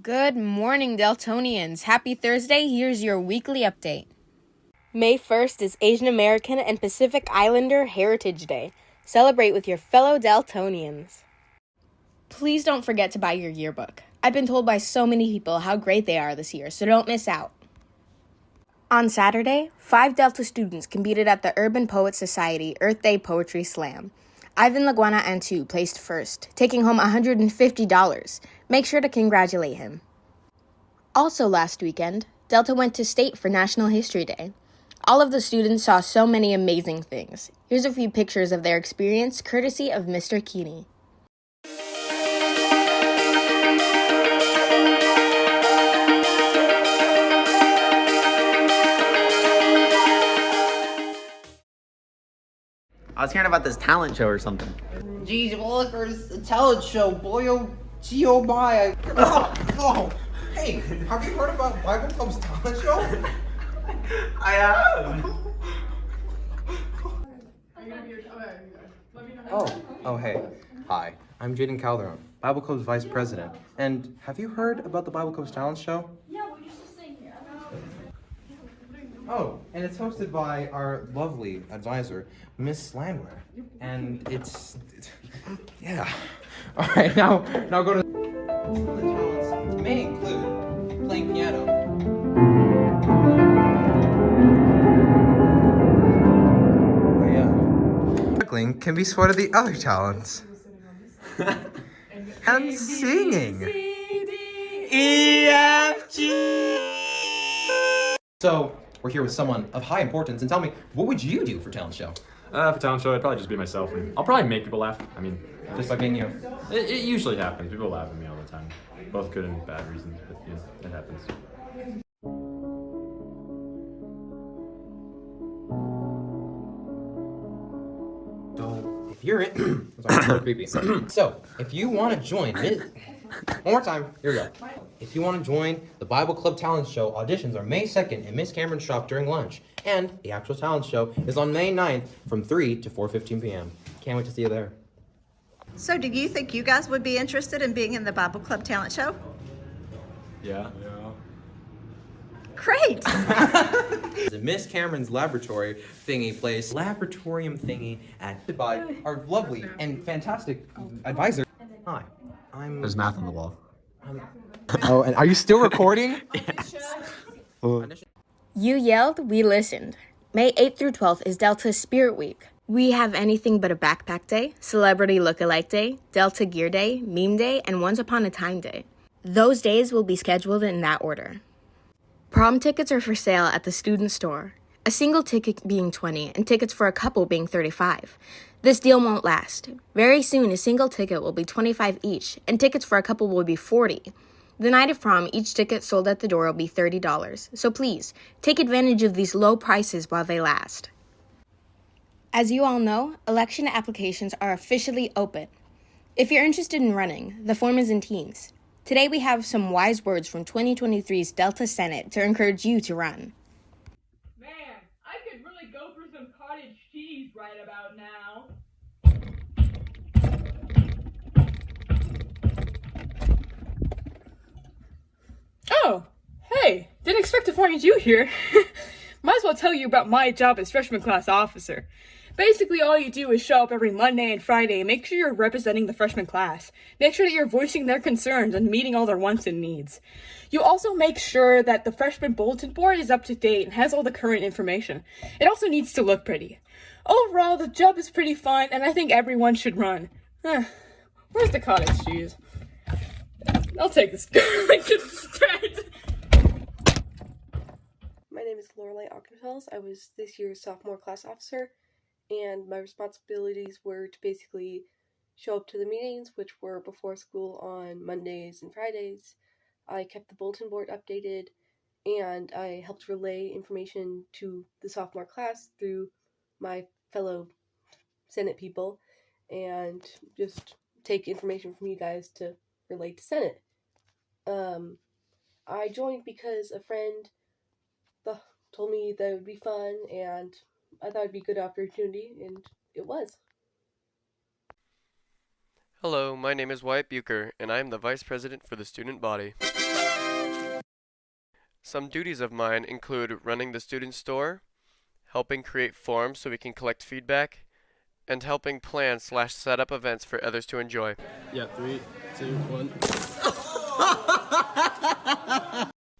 Good morning, Deltonians. Happy Thursday. Here's your weekly update. May 1st is Asian American and Pacific Islander Heritage Day. Celebrate with your fellow Deltonians. Please don't forget to buy your yearbook. I've been told by so many people how great they are this year, so don't miss out. On Saturday, 5 Delta students competed at the Urban Poets Society Earth Day Poetry Slam. Ivan Laguana Antu placed first, taking home $150. Make sure to congratulate him. Also last weekend, Delta went to state for National History Day. All of the students saw so many amazing things. Here's a few pictures of their experience, courtesy of Mr. Keeney. I was hearing about this talent show or something. Geez, well, look, there's a talent show, boy, oh, gee, oh my. Hey, have you heard about Bible Club's talent show? I have. Oh, hey. Hi, I'm Jaden Calderon, Bible Club's vice president. And have you heard about the Bible Club's talent show? Yeah, we used to sing here. Oh, and it's hosted by our lovely advisor, Miss Slandler. And it's yeah. All right, now go to. Some of the talents may include playing piano. Oh yeah. Juggling can be sort of the other talents. And singing. So, we're here with someone of high importance, and tell me, what would you do for talent show? For talent show, I'd probably just be myself, and I'll probably make people laugh. I mean, Just by being you. it usually happens. People laugh at me all the time, both good and bad reasons, but it happens. So, if you're in, sorry, so creepy. So, if you want to join, one more time, here we go. If you want to join the Bible Club Talent Show, auditions are May 2nd in Miss Cameron's shop during lunch. And the actual talent show is on May 9th from 3 to 4:15 p.m. Can't wait to see you there. So do you think you guys would be interested in being in the Bible Club talent show? Yeah. Great! The Miss Cameron's laboratory thingy place, laboratorium thingy at by our lovely and fantastic advisor. Hi, I'm. There's math on the wall. Oh, and are you still recording? You yelled, we listened. May 8th through 12th is Delta Spirit Week. We have anything but a backpack day, celebrity lookalike day, Delta Gear Day, meme day, and Once Upon a Time Day. Those days will be scheduled in that order. Prom tickets are for sale at the student store, a single ticket being $20 and tickets for a couple being $35. This deal won't last. Very soon, a single ticket will be $25 each, and tickets for a couple will be $40. The night of prom, each ticket sold at the door will be $30, so please, take advantage of these low prices while they last. As you all know, election applications are officially open. If you're interested in running, the form is in Teams. Today we have some wise words from 2023's Delta Senate to encourage you to run. Man, I could really go for some cottage cheese right about now. Oh, hey, didn't expect to find you here. Might as well tell you about my job as freshman class officer. Basically, all you do is show up every Monday and Friday and make sure you're representing the freshman class. Make sure that you're voicing their concerns and meeting all their wants and needs. You also make sure that the freshman bulletin board is up to date and has all the current information. It also needs to look pretty. Overall, the job is pretty fun, and I think everyone should run. Where's the cottage cheese? I'll take this garlic instead. My name is Lorelei Ockenfels. I was this year's sophomore class officer, and my responsibilities were to basically show up to the meetings, which were before school on Mondays and Fridays. I kept the bulletin board updated, and I helped relay information to the sophomore class through my fellow Senate people, and just take information from you guys to relate to Senate. I joined because a friend told me that it would be fun, and I thought it'd be a good opportunity, and it was. Hello, my name is Wyatt Bucher, and I am the Vice President for the student body. Some duties of mine include running the student store, helping create forums so we can collect feedback, and helping plan / set up events for others to enjoy. Yeah, 3, 2, 1.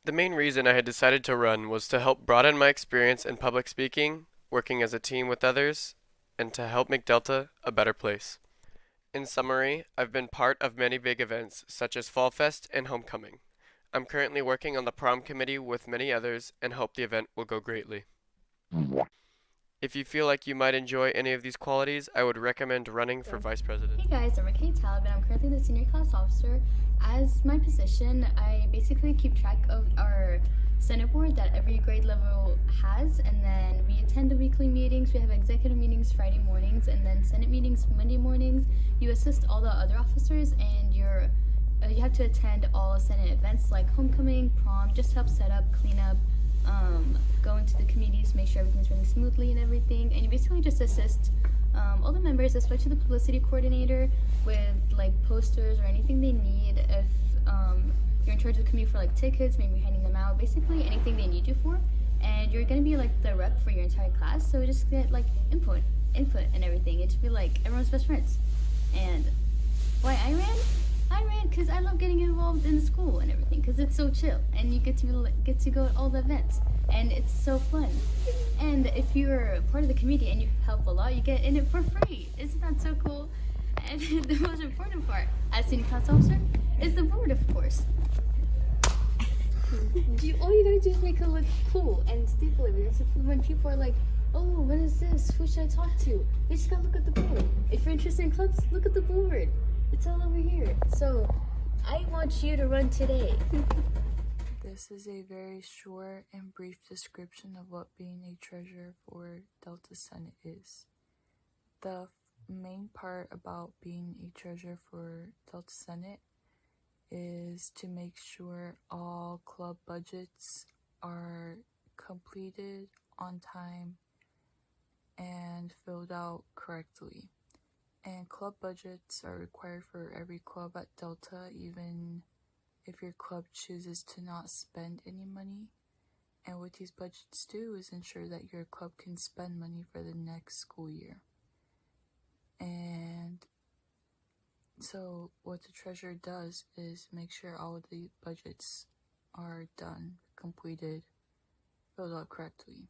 The main reason I had decided to run was to help broaden my experience in public speaking, working as a team with others, and to help make Delta a better place. In summary, I've been part of many big events such as Fall Fest and Homecoming. I'm currently working on the prom committee with many others and hope the event will go greatly. If you feel like you might enjoy any of these qualities, I would recommend running for vice president. Hey guys, I'm McKay Talib and I'm currently the senior class officer. As my position, I basically keep track of our Senate board that every grade level has, and then we attend the weekly meetings. We have executive meetings Friday mornings and then Senate meetings Monday mornings. You assist all the other officers, and you have to attend all Senate events like homecoming, prom, just help set up, clean up, go into the committees, make sure everything's running smoothly and everything. And you basically just assist all the members, especially the publicity coordinator, with like posters or anything they need. If you're in charge of the committee for like tickets, maybe handing them out, basically anything they need you for. And you're gonna be like the rep for your entire class, so just get like input and everything. It should be like everyone's best friends. And why I ran because I love getting involved in the school and everything, because it's so chill and you get to go to all the events and it's so fun. And if you're part of the committee and you help a lot, you get in it for free. Isn't that so cool? And the most important part as senior class officer is the board, of course. All you gotta do is make it look cool and staple everything. So when people are like, oh, what is this? Who should I talk to? You just gotta look at the board. If you're interested in clubs, look at the board. It's all over here. So I want you to run today. This is a very short and brief description of what being a treasurer for Delta Senate is. The main part about being a treasurer for Delta Senate is to make sure all club budgets are completed on time and filled out correctly. And club budgets are required for every club at Delta, even if your club chooses to not spend any money. And what these budgets do is ensure that your club can spend money for the next school year. And so what the treasurer does is make sure all of the budgets are done, completed, filled out correctly.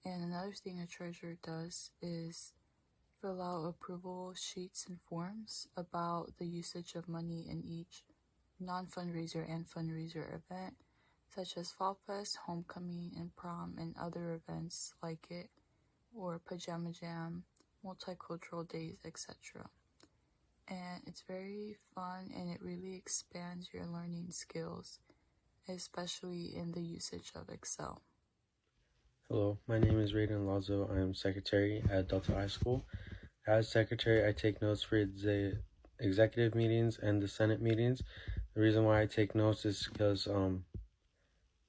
And another thing a treasurer does is fill out approval sheets and forms about the usage of money in each non-fundraiser and fundraiser event, such as Fall Fest, Homecoming, and Prom, and other events like it, or Pajama Jam, Multicultural Days, etc. And it's very fun and it really expands your learning skills, especially in the usage of Excel. Hello, my name is Raiden Lazo. I am secretary at Delta High School. As secretary, I take notes for the executive meetings and the Senate meetings. The reason why I take notes is because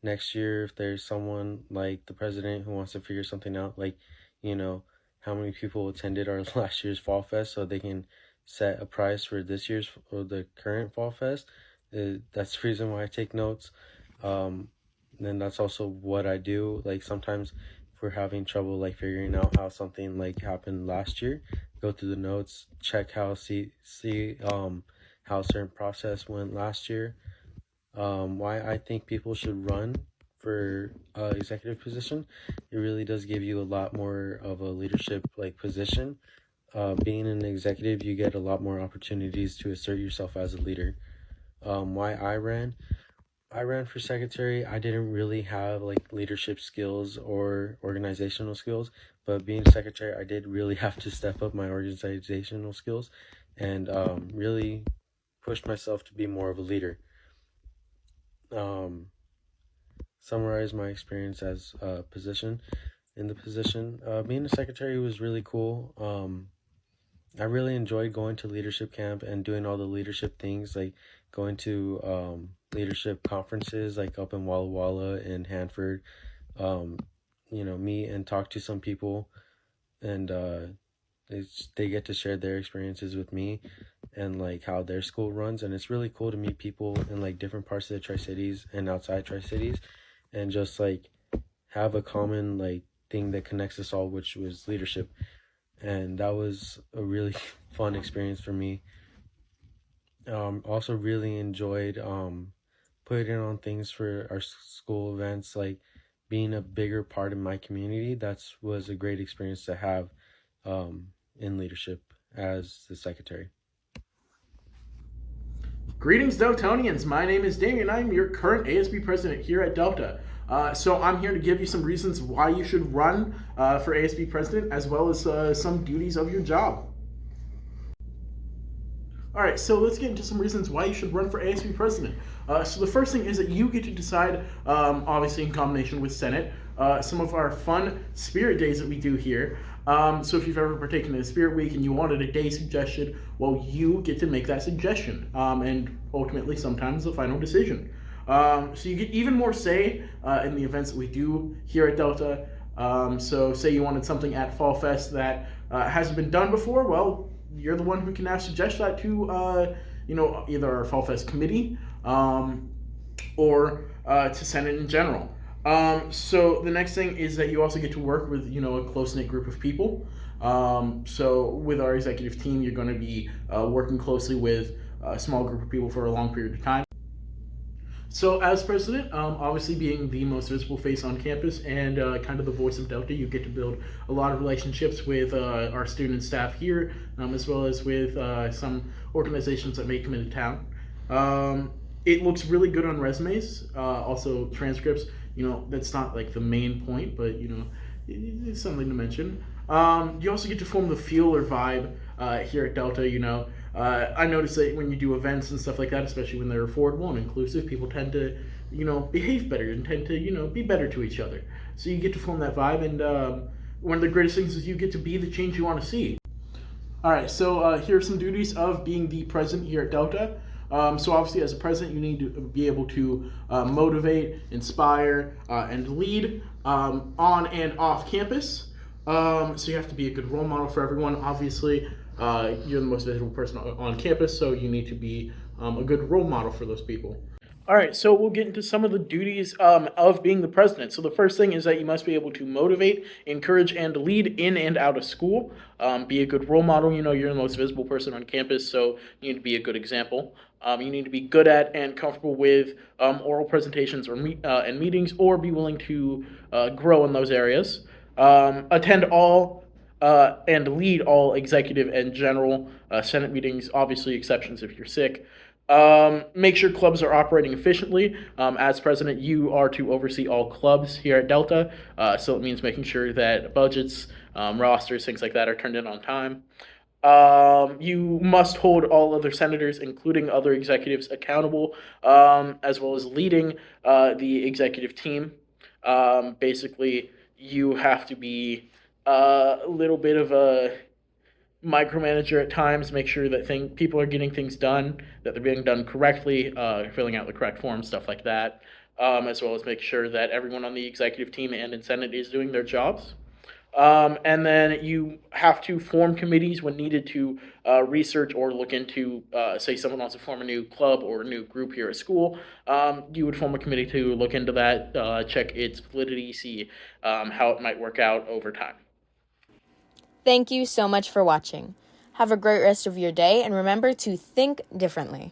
next year, if there's someone like the president who wants to figure something out, like, how many people attended our last year's Fall Fest, so they can set a price for this year's or the current Fall Fest. That's the reason why I take notes. Then that's also what I do. Like sometimes if we're having trouble like figuring out how something like happened last year, go through the notes, check how see how a certain process went last year. Why I think people should run for executive position, it really does give you a lot more of a leadership like position. Being an executive, you get a lot more opportunities to assert yourself as a leader. Why I ran for secretary, I didn't really have like leadership skills or organizational skills, but being secretary, I did really have to step up my organizational skills and really push myself to be more of a leader. Summarize my experience as a position. In the position, being a secretary was really cool. I really enjoyed going to leadership camp and doing all the leadership things, like going to leadership conferences like up in Walla Walla and Hanford, meet and talk to some people, and they get to share their experiences with me and like how their school runs. And it's really cool to meet people in like different parts of the Tri-Cities and outside Tri-Cities and just like have a common like thing that connects us all, which was leadership. And that was a really fun experience for me. Also really enjoyed putting on things for our school events, like being a bigger part of my community. That was a great experience to have in leadership as the secretary. Greetings, Deltonians. My name is Damian. I'm your current ASB president here at Delta. So I'm here to give you some reasons why you should run for ASB president, as well as some duties of your job. All right, so let's get into some reasons why you should run for ASB president. So the first thing is that you get to decide, obviously in combination with Senate, some of our fun spirit days that we do here. So if you've ever partaken in a spirit week and you wanted a day suggestion, well, you get to make that suggestion, and ultimately sometimes the final decision. So you get even more say in the events that we do here at Delta. So say you wanted something at Fall Fest that hasn't been done before, well, you're the one who can now suggest that to either our Fall Fest committee or to Senate in general. So the next thing is that you also get to work with, a close-knit group of people. So with our executive team, you're going to be working closely with a small group of people for a long period of time. So as president, obviously being the most visible face on campus and kind of the voice of Delta, you get to build a lot of relationships with our student and staff here, as well as with some organizations that may come into town. It looks really good on resumes, also transcripts. That's not like the main point, but it's something to mention. You also get to form the feel or vibe here at Delta. I notice that when you do events and stuff like that, especially when they're affordable and inclusive, people tend to, behave better and tend to, be better to each other. So you get to form that vibe, and one of the greatest things is you get to be the change you want to see. All right, so here are some duties of being the president here at Delta. So obviously as a president, you need to be able to motivate, inspire, and lead on and off campus. So you have to be a good role model for everyone. Obviously, you're the most visible person on campus, so you need to be a good role model for those people. All right, so we'll get into some of the duties of being the president. So the first thing is that you must be able to motivate, encourage, and lead in and out of school. Be a good role model. You're the most visible person on campus, so you need to be a good example. You need to be good at and comfortable with oral presentations or and meetings, or be willing to grow in those areas. Attend all and lead all executive and general Senate meetings, obviously exceptions if you're sick. Make sure clubs are operating efficiently. As president, you are to oversee all clubs here at Delta, so it means making sure that budgets, rosters, things like that are turned in on time. You must hold all other senators, including other executives, accountable, as well as leading the executive team. Basically, you have to be a little bit of a micromanager at times, make sure that people are getting things done, that they're being done correctly, filling out the correct forms, stuff like that, as well as make sure that everyone on the executive team and in Senate is doing their jobs. And then you have to form committees when needed to research or look into, say someone wants to form a new club or a new group here at school. You would form a committee to look into that, check its validity, see how it might work out over time. Thank you so much for watching. Have a great rest of your day, and remember to think differently.